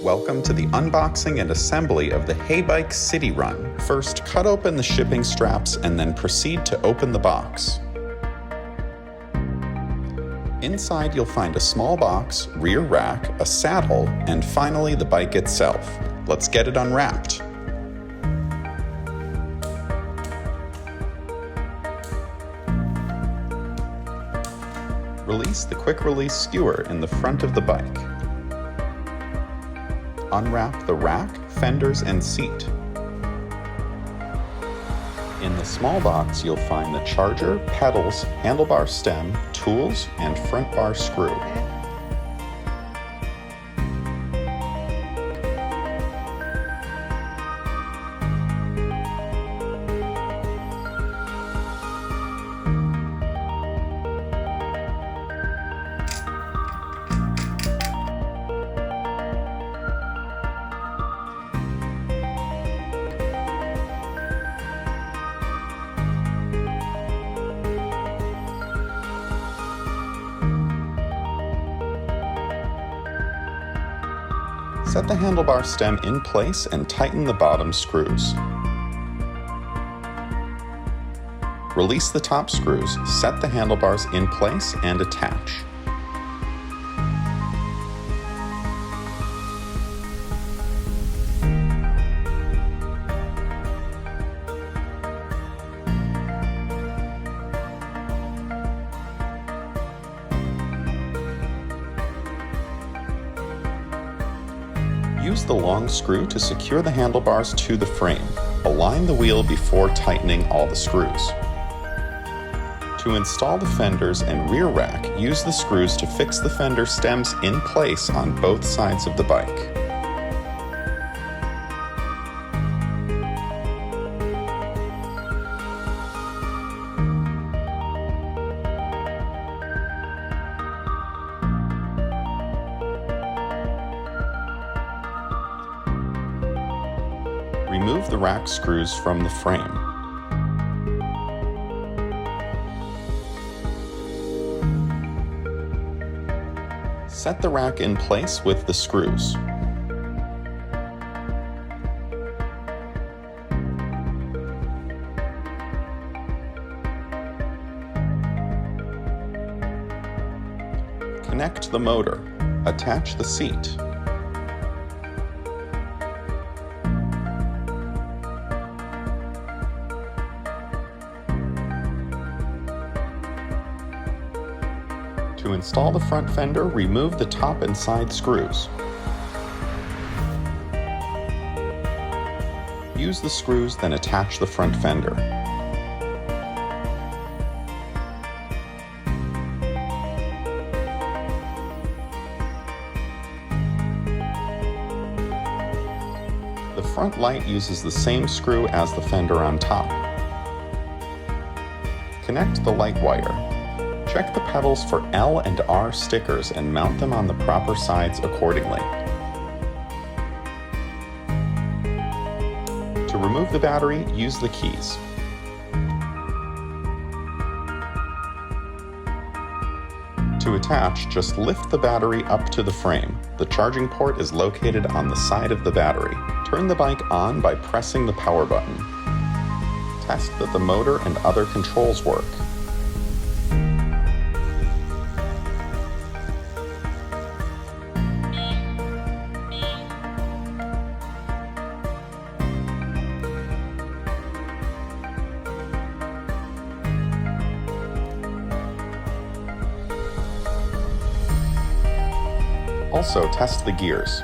Welcome to the unboxing and assembly of the HeyBike Cityrun. First, cut open the shipping straps and then proceed to open the box. Inside you'll find a small box, rear rack, a saddle, and finally the bike itself. Let's get it unwrapped. Release the quick-release skewer in the front of the bike. Unwrap the rack, fenders, and seat. In the small box, you'll find the charger, pedals, handlebar stem, tools, and front bar screw. Set the handlebar stem in place and tighten the bottom screws. Release the top screws, set the handlebars in place, and attach. Use the long screw to secure the handlebars to the frame. Align the wheel before tightening all the screws. To install the fenders and rear rack, use the screws to fix the fender stems in place on both sides of the bike. Remove the rack screws from the frame. Set the rack in place with the screws. Connect the motor. Attach the seat. To install the front fender, remove the top and side screws. Use the screws, then attach the front fender. The front light uses the same screw as the fender on top. Connect the light wire. Check the pedals for L and R stickers and mount them on the proper sides accordingly. To remove the battery, use the keys. To attach, just lift the battery up to the frame. The charging port is located on the side of the battery. Turn the bike on by pressing the power button. Test that the motor and other controls work. Also, test the gears.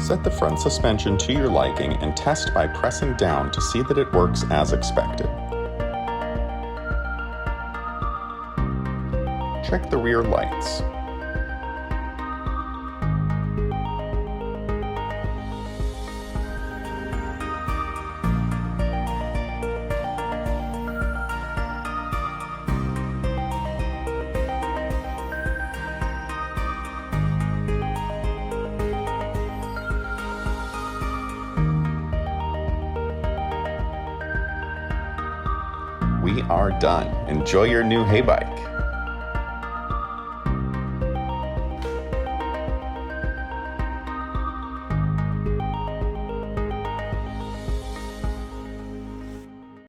Set the front suspension to your liking and test by pressing down to see that it works as expected. Check the rear lights. we are done. Enjoy your new HeyBike.